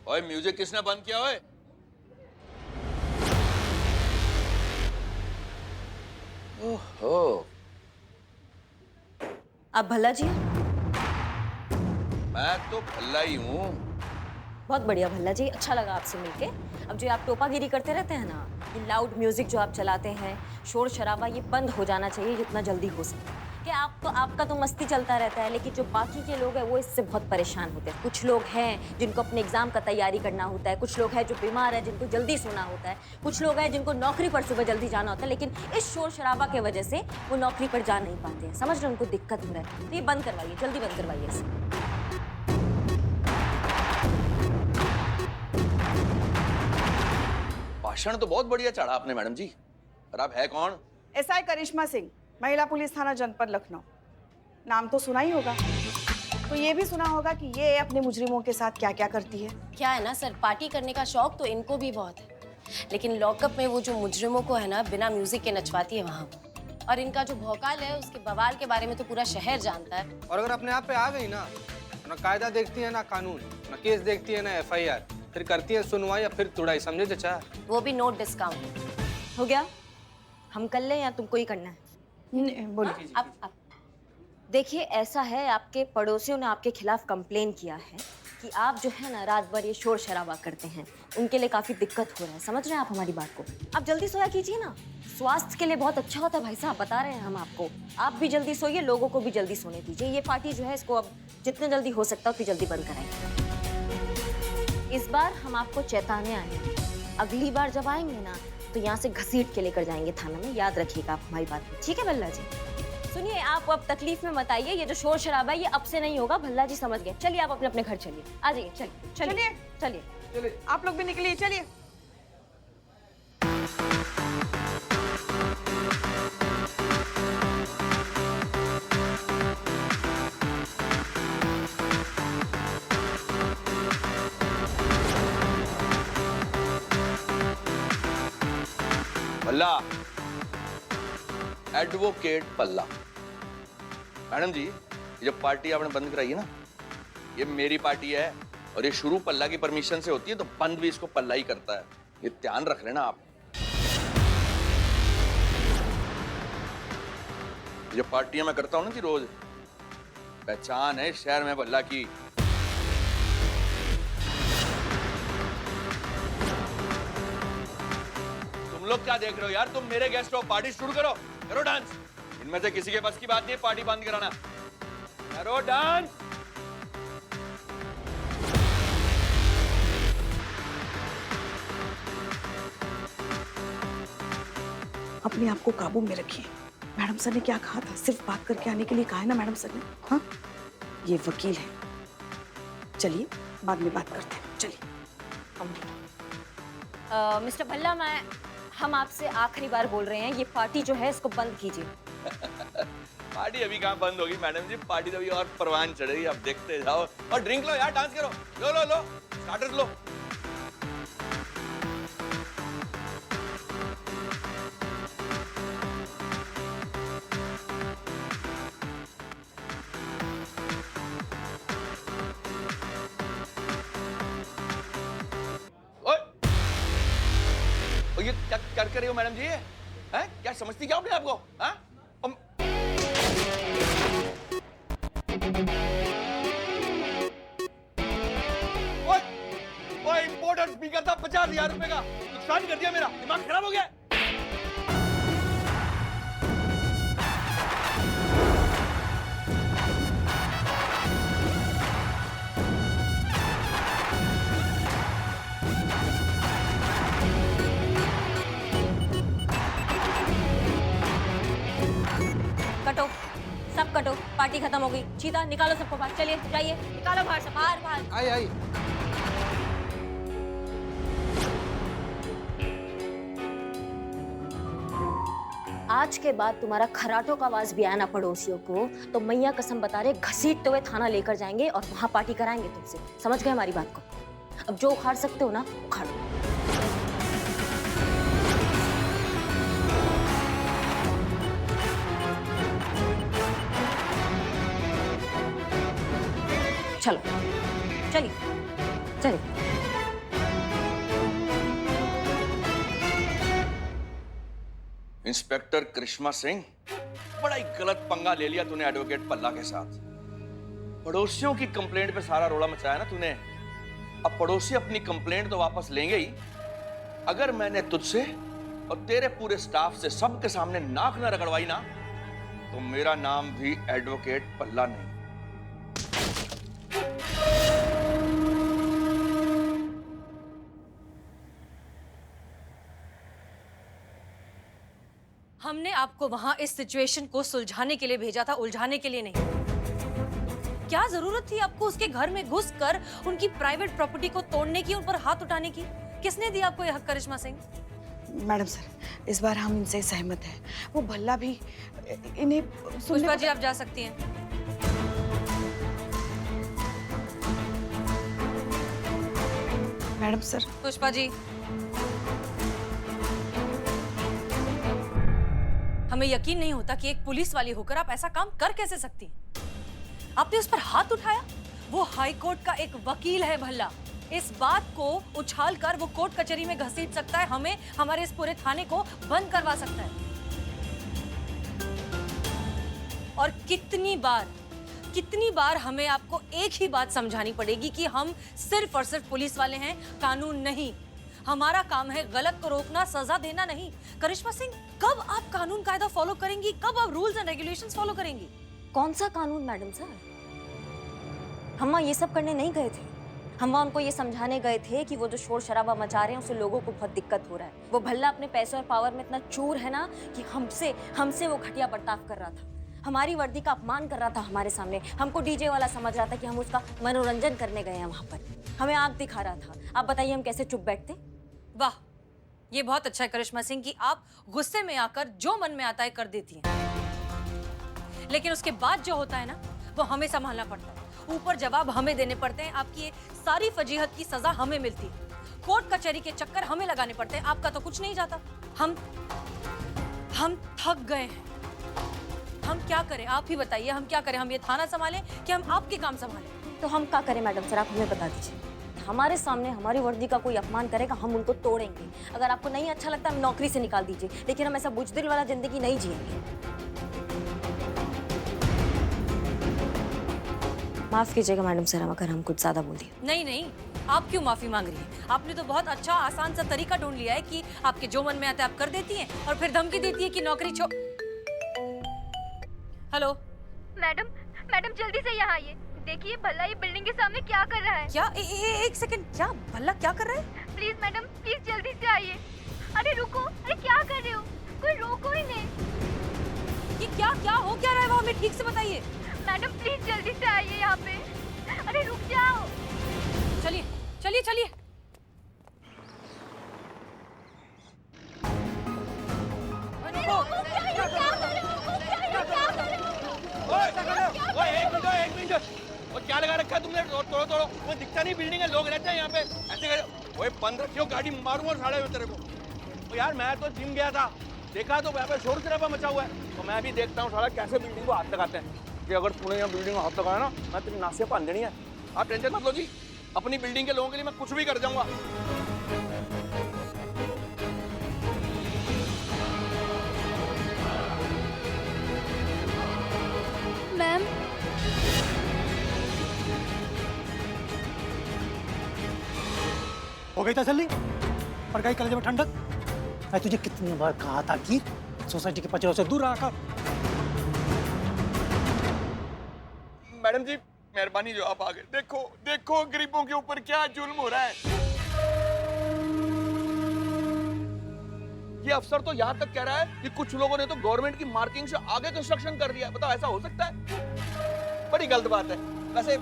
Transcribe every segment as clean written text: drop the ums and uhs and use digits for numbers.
ओए म्यूजिक किसने बंद किया? ओए ओहो, आप भल्ला जी हैं? मैं तो भल्ला ही हूँ। बहुत बढ़िया भल्ला जी, अच्छा लगा आपसे मिलके। अब जो आप टोपागिरी करते रहते हैं ना, ये लाउड म्यूजिक जो आप चलाते हैं, शोर शराबा, ये बंद हो जाना चाहिए जितना जल्दी हो सके। कि आपका तो मस्ती चलता रहता है, लेकिन जो बाकी के लोग हैं वो इससे बहुत परेशान होते हैं। कुछ लोग हैं जिनको अपने एग्जाम का तैयारी करना होता है, कुछ लोग हैं जो बीमार हैं जिनको जल्दी सोना होता है, कुछ लोग हैं जिनको नौकरी पर सुबह जल्दी जाना होता है, लेकिन इस शोर शराबा के वजह से वो नौकरी पर जा नहीं पाते हैं। समझ रहे हैं, उनको दिक्कत हो रहा है, तो ये बंद करवाइए, जल्दी बंद करवाइए इसे। भाषण तो बहुत बढ़िया चढ़ा आपने मैडम जी, पर आप है कौन? एसआई करिश्मा सिंह, महिला पुलिस थाना जनपद लखनऊ। नाम तो सुना ही होगा, तो ये भी सुना होगा कि ये अपने मुजरिमों के साथ क्या क्या करती है। क्या है ना सर, पार्टी करने का शौक तो इनको भी बहुत है, लेकिन लॉकअप में वो जो मुजरिमों को है ना बिना म्यूजिक के नचवाती है वहाँ। और इनका जो भौकाल है, उसके बवाल के बारे में तो पूरा शहर जानता है। और अगर अपने आप पे आ गई ना, ना कायदा देखती है ना कानून, ना केस देखती है ना एफआईआर, फिर करती है सुनवाई या फिर तुड़ाई, समझे चाचा? वो भी नो डिस्काउंट। हो गया? हम कर लें या तुमको ही करना है? बोलिए। आप देखिए, ऐसा है, आपके पड़ोसियों ने आपके खिलाफ कंप्लेन किया है कि आप जो है ना रात भर ये शोर शराबा करते हैं। उनके लिए काफ़ी दिक्कत हो रहा है। समझ रहे हैं आप हमारी बात को? आप जल्दी सोया कीजिए ना, स्वास्थ्य के लिए बहुत अच्छा होता है भाई साहब, बता रहे हैं हम आपको। आप भी जल्दी सोइए, लोगों को भी जल्दी सोने दीजिए। ये पार्टी जो है इसको अब जितने जल्दी हो सकता है उतनी जल्दी बंद कराएंगे। इस बार हम आपको चेताने आए हैं, अगली बार जब आएंगे ना तो यहाँ से घसीट के लेकर जाएंगे थाना में। याद रखिएगा आप हमारी बात को, ठीक है भल्ला जी? सुनिए, आप अब तकलीफ में मत आइए, ये जो शोर शराबा है ये अब से नहीं होगा, भल्ला जी समझ गए। चलिए आप अपने अपने घर चलिए, आ जाइए, चलिए चलिए चलिए चलिए, आप लोग भी निकलिए, चलिए। भल्ला, एडवोकेट पल्ला। मैडम जी, ये जो पार्टी आपने बंद कराई है ना, ये मेरी पार्टी है और ये शुरू पल्ला की परमिशन से होती है, तो बंद भी इसको पल्ला ही करता है। ये ध्यान रख लेना आप। ये जो पार्टियां मैं करता हूं ना जी रोज, पहचान है शहर में पल्ला की। तुम लोग क्या देख रहे हो यार? तुम मेरे गेस्ट हो, पार्टी शुरू करो, करो डांस। इनमें से किसी के पास की बात नहीं है पार्टी बंद कराना। करो डांस। अपने आप को काबू में रखिए। मैडम सर ने क्या कहा था? सिर्फ बात करके आने के लिए कहा है ना मैडम सर ने? हाँ, ये वकील है। चलिए बाद में बात करते हैं, चलिए। मिस्टर भल्ला, हम आपसे आखिरी बार बोल रहे हैं, ये पार्टी जो है इसको बंद कीजिए। पार्टी अभी कहाँ बंद होगी मैडम जी? पार्टी तो अभी और परवान चढ़ेगी, आप देखते जाओ। और ड्रिंक लो यार, डांस करो। लो लो लो, स्टार्टर्स लो। ओए, ये क्या कर रही हो मैडम जी? हैं? क्या समझती क्या अपने आपको? हाँ? इंपोर्टेड स्पीकर था, 50,000 रुपए का, नुकसान कर दिया मेरा। दिमाग खराब हो गया। कटो, सब कटो, पार्टी खत्म हो गई। चीता निकालो सबको बाहर, चलिए जाइए, निकालो बाहर सब, बाहर बाहर। आई आई। आज के बाद तुम्हारा खराटों का आवाज भी आया ना पड़ोसियों को, तो मैया कसम बता रहे घसीटते हुए थाना लेकर जाएंगे और वहां पार्टी कराएंगे तुमसे। समझ गए हमारी बात को? अब जो उखाड़ सकते हो ना उखाड़ो। चलो चलिए चलिए। इंस्पेक्टर करिश्मा सिंह, बड़ा ही गलत पंगा ले लिया तूने एडवोकेट पल्ला के साथ। पड़ोसियों की कंप्लेंट पे सारा रोड़ा मचाया ना तूने। अब पड़ोसी अपनी कंप्लेंट तो वापस लेंगे ही, अगर मैंने तुझसे और तेरे पूरे स्टाफ से सबके सामने नाक न रगड़वाई ना, तो मेरा नाम भी एडवोकेट पल्ला नहीं। हमने आपको वहां इस सिचुएशन को सुलझाने के लिए भेजा था, उलझाने के लिए नहीं। क्या जरूरत थी आपको उसके घर में घुसकर उनकी प्राइवेट प्रॉपर्टी को तोड़ने की, उन पर हाथ उठाने की? किसने दी आपको यह हक करिश्मा सिंह? मैडम सर, इस बार हम इनसे सहमत हैं। वो भल्ला भी इन्हें पुष्पा जी, आप जा सकती हैं। Madam sir. पुष्पा जी, हमें यकीन नहीं होता कि एक पुलिस वाली होकर आप ऐसा काम कर कैसे सकती हैं? आपने उस पर हाथ उठाया। वो हाई कोर्ट का एक वकील है भल्ला। इस बात को उछालकर वो कोर्ट कचहरी में घसीट सकता है, हमें, हमारे इस पूरे थाने को बंद करवा सकता है। और कितनी बार हमें आपको एक ही बात समझानी पड़ेगी कि हम सिर्फ और सिर्फ पुलिस वाले हैं, कानून नहीं। हमारा काम है गलत को रोकना, सजा देना नहीं। करिश्मा सिंह, कब आप कानून कायदा फॉलो करेंगी? कब आप रूल्स एंड रेगुलेशंस फॉलो करेंगी? कौन सा कानून मैडम सर? हम वहाँ ये सब करने नहीं गए थे। हम वहाँ उनको ये समझाने गए थे कि वो जो शोर शराबा मचा रहे हैं उससे लोगों को बहुत दिक्कत हो रहा है। वो भल्ला अपने पैसों और पावर में इतना चूर है ना कि हमसे वो घटिया बर्ताव कर रहा था। हमारी वर्दी का अपमान कर रहा था हमारे सामने। हमको डीजे वाला समझ रहा था कि हम उसका मनोरंजन करने गए हैं वहाँ पर। हमें आग दिखा रहा था। आप बताइए हम कैसे चुप बैठते? वाह, ये बहुत अच्छा है करिश्मा सिंह कि आप गुस्से में आकर जो मन में आता है कर देती हैं। लेकिन उसके बाद जो होता है ना, वो हमें संभालना पड़ता है। ऊपर जवाब हमें देने पड़ते हैं। आपकी ये सारी फजीहत की सजा हमें मिलती है। कोर्ट कचहरी के चक्कर हमें लगाने पड़ते हैं। आपका तो कुछ नहीं जाता। हम थक गए हैं। हम क्या करें? आप ही बताइए, हम क्या करें? हम ये थाना संभालें कि हम आपके काम संभालें? तो हम क्या करें मैडम सर, आप हमें बता दीजिए। हमारे सामने हमारी वर्दी का कोई अपमान करेगा, हम उनको तोड़ेंगे। अगर आपको नहीं अच्छा लगता हम नौकरी से निकाल दीजिए, लेकिन हम ऐसा बुजदिल वाला जिंदगी नहीं जिएंगे। माफ कीजिएगा मैडम सर, अगर हम कुछ ज्यादा बोल दिया। नहीं, आप क्यों माफी मांग रही हैं? आपने तो बहुत अच्छा आसान सा तरीका ढूंढ लिया है कि आपके जो मन में आता है आप कर देती हैं और फिर धमकी देती है कि नौकरी छोड़। हेलो मैडम जल्दी से यहाँ आइए। देखिए भल्ला ये बिल्डिंग के सामने क्या कर रहा है। क्या? एक सेकंड, क्या भल्ला क्या कर रहा है? प्लीज मैडम, प्लीज जल्दी से आइए। अरे रुको, अरे क्या कर रहे हो? कोई रोको ही नहीं। ये क्या हो क्या रहा है? वो हमें ठीक से बताइए। मैडम प्लीज जल्दी से आइए यहाँ पे। अरे रुक जाओ। चलिए। एक मिनट, और क्या लगा रखा है तुमने? तोड़ो, वो दिखता नहीं बिल्डिंग है, लोग रहते हैं यहाँ पे। ऐसे करो, वो बंद रखियो, गाड़ी मारूंगा और साढ़े में तेरे को। तो यार मैं तो जिम गया था, देखा तो यहाँ पे शोर शराबा मचा हुआ है, तो मैं भी देखता हूँ साला कैसे बिल्डिंग को हाथ लगाते हैं। कि अगर तूने यहाँ बिल्डिंग को हाथ लगाया ना, मैं तेरी नासिया बांध देनी है। आप टेंशन मत लो जी, अपनी बिल्डिंग के लोगों के लिए मैं कुछ भी कर जाऊंगा। मैम हो गई तसल्ली? पड़ गई कलेजे में ठंडक? मैं तुझे कितनी बार कहा था कि सोसाइटी के पचड़ों से दूर रहा कर। मैडम जी मेहरबानी, जो आप आ गए। देखो गरीबों के ऊपर क्या जुल्म हो रहा है। ये अफसर तो यहाँ तक कह रहा है कि कुछ लोगों ने तो गवर्नमेंट की मार्किंग से आगे कंस्ट्रक्शन कर दिया। बताओ ऐसा हो सकता है? बड़ी गलत बात है। वैसे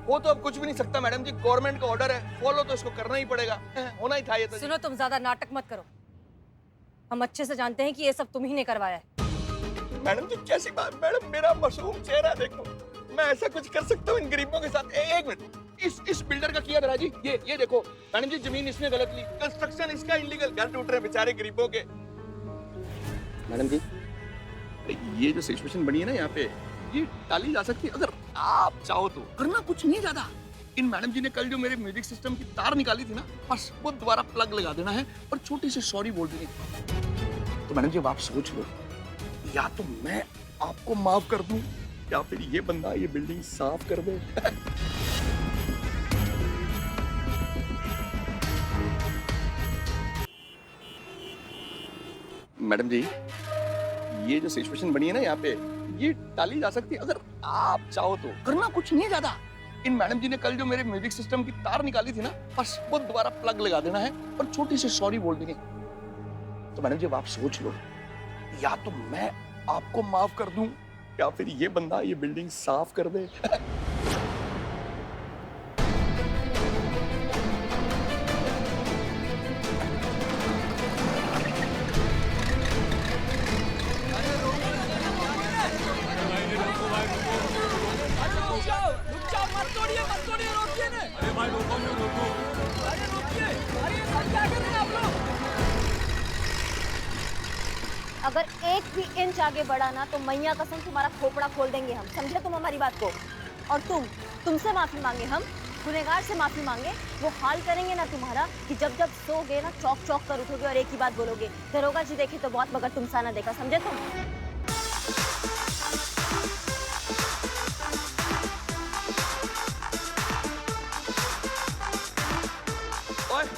वो तो अब कुछ भी नहीं सकता मैडम जी, गवर्नमेंट का ऑर्डर है, फॉलो तो इसको करना ही पड़ेगा। होना ही था ये तो। सुनो, तुम ज्यादा नाटक मत करो। हम अच्छे से जानते हैं कि ये सब तुम ही ने करवाया है। मैडम जी कैसी बात? मैडम मेरा मासूम चेहरा देखो, मैं ऐसा कुछ कर सकता हूँ इन गरीबों के साथ? एक मिनट, इस बिल्डर का किया था जी। ये देखो मैडम जी, जमीन इसने गलत ली, कंस्ट्रक्शन इसका इलीगल, घर टूट रहे बेचारे गरीबों के। मैडम जी ये जो सिचुएशन बनी है ना यहाँ पे, ये टाली जा सकती है अगर आप चाहो तो। करना कुछ नहीं ज्यादा, इन मैडम जी ने कल जो मेरे म्यूजिक सिस्टम की तार निकाली थी ना, बस वो दोबारा प्लग लगा देना है और छोटी सी सॉरी बोल देनी। तो मैडम जी अब आप सोच लो, या तो मैं आपको माफ कर दूं या फिर ये बंदा ये बिल्डिंग साफ कर दे। मैडम जी, ये जो सिचुएशन बनी है ना यहाँ पे, ये टाली जा सकती है अगर आप चाहो तो। करना कुछ नहीं है ज्यादा। इन मैडम जी ने कल जो मेरे म्यूजिक सिस्टम की तार निकाली थी ना, बस वो दोबारा प्लग लगा देना है और छोटी सी सॉरी बोल देनी। तो मैडम जी अब आप सोच लो, या तो मैं आपको माफ कर दूं या फिर ये बंदा ये बिल्डिंग साफ कर दे। अगर एक भी इंच आगे बढ़ा ना तो मैया कसम तुम्हारा खोपड़ा खोल देंगे हम, समझे तुम हमारी बात को। और तुमसे माफी मांगे हम, गुनहगार से माफी मांगे, वो हाल करेंगे ना तुम्हारा कि जब जब सोगे ना चौक चौक कर उठोगे और एक ही बात बोलोगे, दरोगा जी देखे तो बहुत मगर तुमसा ना देखा, समझे तुम।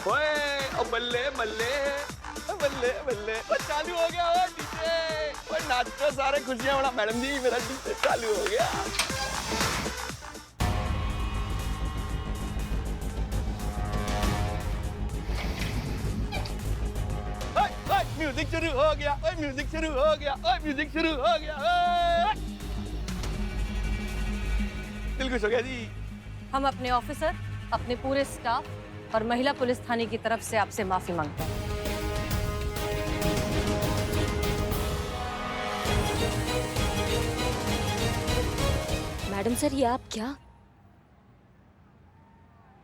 ओए बल्ले बल्ले बल्ले बल्ले, चालू हो गया वो डीजे। नाचते सारे खुशियां बना। मैडम जी मेरा डीजे चालू हो गया। म्यूजिक शुरू हो गया, म्यूजिक शुरू हो गया, म्यूजिक शुरू हो गया। दिल खुश हो गया जी। हम अपने ऑफिसर, अपने पूरे स्टाफ और महिला पुलिस थाने की तरफ से आपसे माफी मांगते हैं। मैडम सर, ये आप क्या?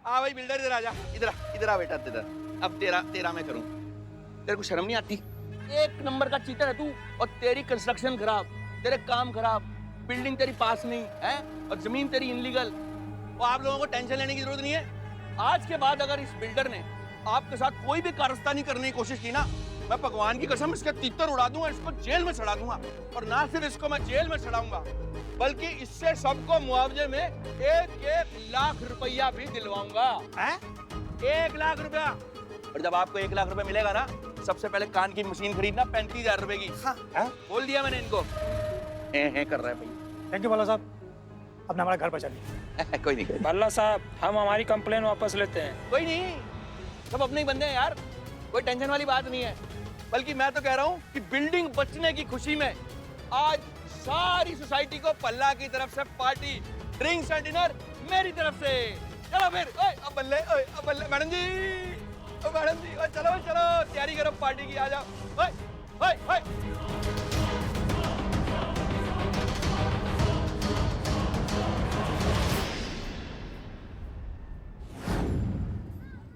हाँ भाई बिल्डर, इधर आ जा, इधर आ बेटा, इधर। अब तेरा मैं करूं। तेरे को शर्म नहीं आती? एक नंबर का चीटर है तू, और तेरी कंस्ट्रक्शन खराब, तेरे काम खराब, बिल्डिंग तेरी पास नहीं है और जमीन तेरी इनलीगल। तो आप लोगों को टेंशन लेने की जरूरत नहीं है। आज के बाद अगर इस बिल्डर ने आपके साथ कोई भी कारस्तानी करने की कोशिश की ना, मैं भगवान की कसम इसके तीतर उड़ा दूंगा, इसको जेल में चढ़ा दूंगा। और ना सिर्फ इसको मैं जेल में चढ़ाऊंगा, बल्कि इससे सबको मुआवजे में 1-1 लाख रुपया भी दिलवाऊंगा। 1 लाख रुपया। और जब आपको 1 लाख रुपया मिलेगा ना, सबसे पहले कान की मशीन खरीदना 35,000 रुपए की। बोल दिया मैंने इनको। कर रहा है भाई। थैंक यू बाला साहब, अपना हमारा घर बचा लिया। कोई नहीं, बल्ला साहब, हम हमारी कंप्लेन वापस लेते हैं। कोई नहीं, सब अपने ही बंदे हैं यार, कोई टेंशन वाली बात नहीं है। बल्कि मैं तो कह रहा हूँ कि बिल्डिंग बचने की खुशी में आज सारी सोसाइटी को पल्ला की तरफ से पार्टी, ड्रिंक्स एंड डिनर मेरी तरफ से। चलो फिर। अब बल्ले मैडम जी, चलो तैयारी करो पार्टी की, आ जाओ।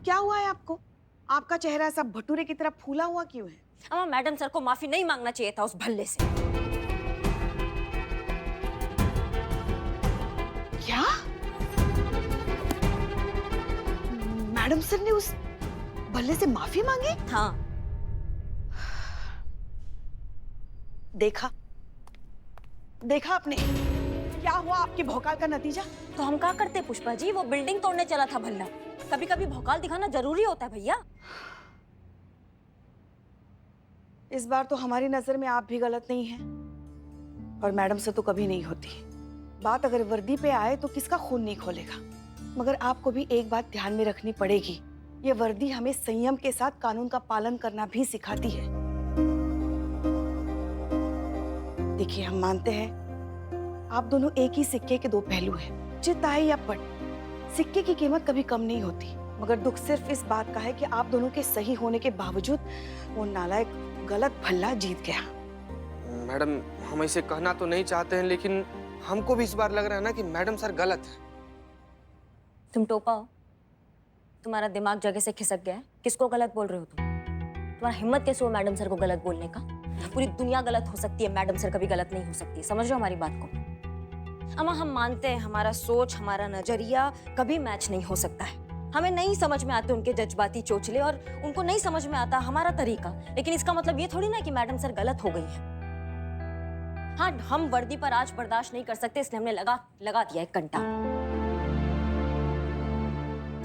क्या हुआ है आपको? आपका चेहरा ऐसा भटूरे की तरह फूला हुआ क्यों है? अम्मा, मैडम सर को माफी नहीं मांगना चाहिए था उस भल्ले से। क्या? मैडम सर ने उस भल्ले से माफी मांगी? हाँ। देखा आपने क्या हुआ? आपकी भौकाल का नतीजा। तो हम क्या करते पुष्पा जी, वो बिल्डिंग तोड़ने चला था भल्ला। कभी कभी भौकाल दिखाना जरूरी होता है भैया। इस बार तो हमारी नजर में आप भी गलत नहीं हैं, और मैडम से तो कभी नहीं होती। बात अगर वर्दी पे आए तो किसका खून नहीं खोलेगा। मगर आपको भी एक बात ध्यान में रखनी पड़ेगी, ये वर्दी हमें संयम के साथ कानून का पालन करना भी सिखाती है। देखिए, हम मानते हैं आप दोनों एक ही सिक्के के दो पहलू हैं। चित आए या पट, सिक्के की कीमत कभी कम नहीं होती। मगर दुख सिर्फ इस बात का है कि आप दोनों के सही होने के बावजूद वो नालायक गलत भल्ला जीत गया। मैडम, हम ऐसे कहना तो नहीं चाहते हैं, लेकिन हमको भी इस बार लग रहा है ना कि मैडम सर गलत है। तुम टोपा हो, तुम्हारा दिमाग जगह से खिसक गया है। किसको गलत बोल रहे हो तुम? तुम्हारा हिम्मत कैसे हो मैडम सर को गलत बोलने का? पूरी दुनिया गलत हो सकती है, मैडम सर कभी गलत नहीं हो सकती। समझ रहे हो हमारी बात को? अम्मा हम मानते हैं हमारा सोच, हमारा नजरिया कभी मैच नहीं हो सकता है। हमें नहीं समझ में आते उनके जज्बाती चोचले और उनको नहीं समझ में आता हमारा तरीका। लेकिन इसका मतलब ये थोड़ी ना कि मैडम सर गलत हो गई है। हाँ, हम वर्दी पर आज बर्दाश्त नहीं कर सकते, इसलिए हमने लगा दिया एक कंटा।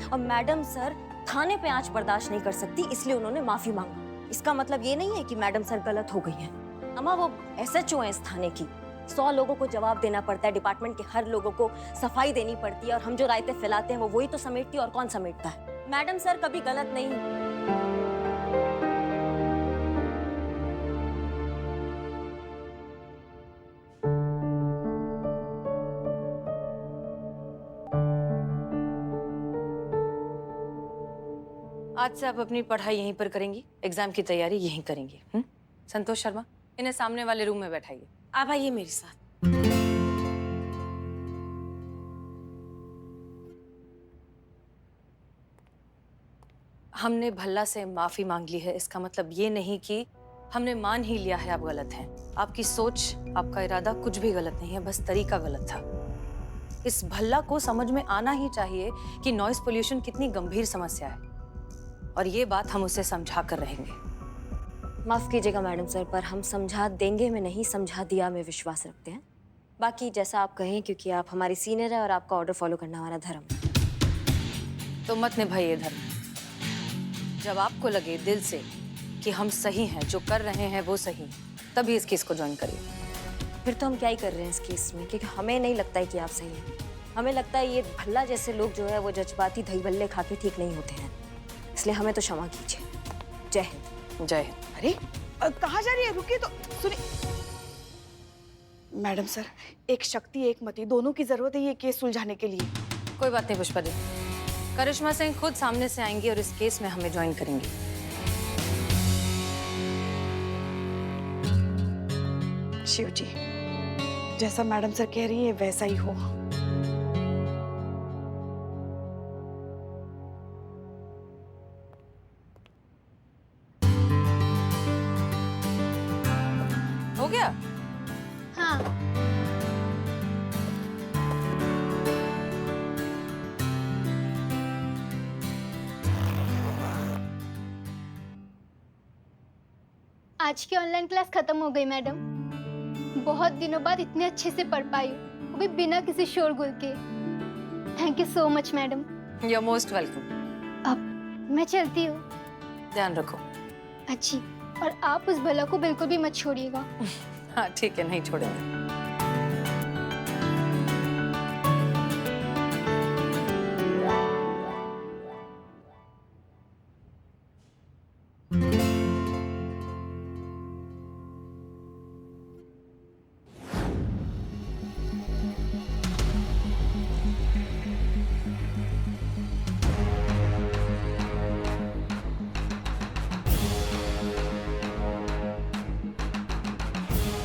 और मैडम सर थाने पे आज बर्दाश्त नहीं कर सकती, इसलिए उन्होंने माफी मांगा। इसका मतलब ये नहीं है कि मैडम सर गलत हो गई हैं। अम्मा वो SHO है इस थाने की, 100 लोगों को जवाब देना पड़ता है, डिपार्टमेंट के हर लोगों को सफाई देनी पड़ती है, और हम जो रायते फैलाते हैं वो वही तो समेटती है, और कौन समेटता है? मैडम सर कभी गलत नहीं। आज से आप अपनी पढ़ाई यहीं पर करेंगी, एग्जाम की तैयारी यहीं करेंगी। संतोष शर्मा, इन्हें सामने वाले रूम में बैठाइए। आप आइए मेरे साथ। हमने भल्ला से माफी मांग ली है, इसका मतलब ये नहीं कि हमने मान ही लिया है आप गलत हैं। आपकी सोच, आपका इरादा कुछ भी गलत नहीं है, बस तरीका गलत था। इस भल्ला को समझ में आना ही चाहिए कि नॉइस पोल्यूशन कितनी गंभीर समस्या है, और ये बात हम उसे समझा कर रहेंगे। माफ कीजिएगा मैडम सर, पर हम समझा देंगे में नहीं, समझा दिया में विश्वास रखते हैं। बाकी जैसा आप कहें, क्योंकि आप हमारी सीनियर है और आपका ऑर्डर फॉलो करना हमारा धर्म है। तो मत निभाइए धर्म। जब आपको लगे दिल से कि हम सही हैं, जो कर रहे हैं वो सही, तभी इस केस को ज्वाइन करिए। फिर तो हम क्या ही कर रहे हैं इस केस में, क्योंकि हमें नहीं लगता है कि आप सही हैं। हमें लगता है ये भल्ला जैसे लोग जो है वो जज्बाती दही भल्ले खा के ठीक नहीं होते हैं, इसलिए हमें तो क्षमा कीजिए। जय हिंद। जय हिंद। अरे कहाँ जा रही है? रुकिए तो सुनिए। मैडम सर, एक शक्ति एक मति दोनों की जरूरत है ये केस सुलझाने के लिए। कोई बात नहीं पुष्पा दी, करिश्मा सिंह खुद सामने से आएंगी और इस केस में हमें ज्वाइन करेंगी। शिव जी, जैसा मैडम सर कह रही है वैसा ही हो। हो गया? हाँ। आज की ऑनलाइन क्लास खत्म हो गई मैडम। बहुत दिनों बाद इतने अच्छे से पढ़ पाई हूँ, वो भी बिना किसी शोरगुल के। Thank you so much madam. You are most welcome. अब मैं चलती हूँ। ध्यान रखो। अच्छी, और आप उस भला को बिल्कुल भी मत छोड़िएगा। हाँ ठीक है, नहीं छोड़ेंगे।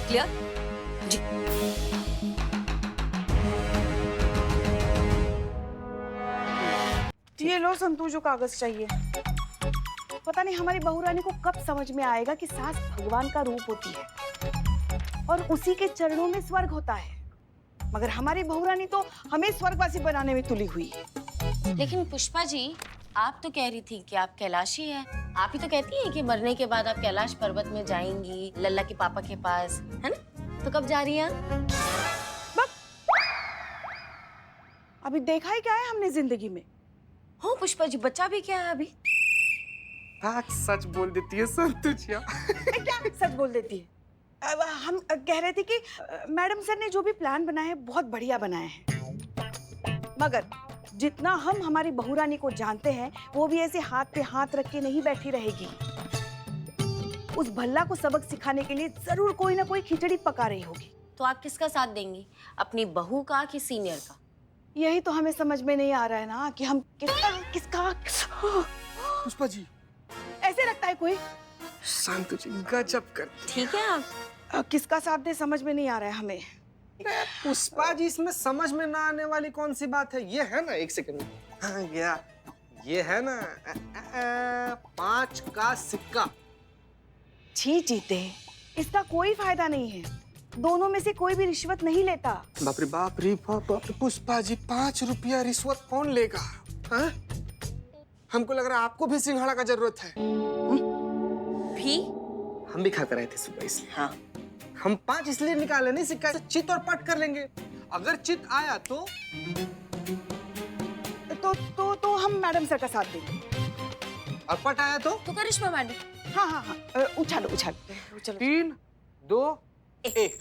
क्लियर? जी। ये लो संतू, जो कागज चाहिए। पता नहीं हमारी बहू रानी को कब समझ में आएगा कि सास भगवान का रूप होती है और उसी के चरणों में स्वर्ग होता है। मगर हमारी बहू रानी तो हमें स्वर्गवासी बनाने में तुली हुई है। लेकिन पुष्पा जी, आप तो कह रही थी कि आप कैलाशी हैं। आप ही तो कहती हैं कि मरने के बाद आप कैलाश पर्वत में जाएंगी, लल्ला के पापा के पास, है ना? तो कब जा रही हैं? अभी देखा ही क्या है हमने जिंदगी में। हो पुष्पा जी, बच्चा भी क्या है अभी? आज सच बोल देती है संतुचिया। क्या सच बोल देती है? हम कह रहे थे कि मैडम सर ने जो भी प्लान बनाया है बहुत बढ़िया बनाया है, मगर जितना हम हमारी बहू रानी को जानते हैं वो भी ऐसे हाथ पे हाथ रख के नहीं बैठी रहेगी। उस भल्ला को सबक सिखाने के लिए जरूर कोई ना कोई खिचड़ी पका रही होगी। तो आप किसका साथ देंगी, अपनी बहू का कि सीनियर का? यही तो हमें समझ में नहीं आ रहा है ना कि हम किसका पुष्पा जी, ऐसे लगता है कोई संतुची गजब कर। ठीक है, आप किसका साथ दे समझ में नहीं आ रहा है हमें। पुष्पा जी, इसमें समझ में ना आने वाली कौन सी बात है? ये है ना, एक सेकंड। हाँ गया, ये है ना 5 का सिक्का। छी जीते, इसका कोई फायदा नहीं है। दोनों में से कोई भी रिश्वत नहीं लेता। बाप रे बाप रे बाप बाप रे, पुष्पा जी 5 रुपया रिश्वत कौन लेगा? हाँ? हमको लग रहा है आपको भी सिंघाड़ा का जरूरत है। भी हम भी खा कर आए थे सुबह इसलिए। हाँ, हम 5 इसलिए निकाले नहीं, सिक्का चित और पट कर लेंगे। अगर चित आया तो हम मैडम सर का साथ देंगे। और पट आया तो करिश्मा मैडम। हाँ हाँ हाँ, उछालो उछालो उछालो। 3, 2, 1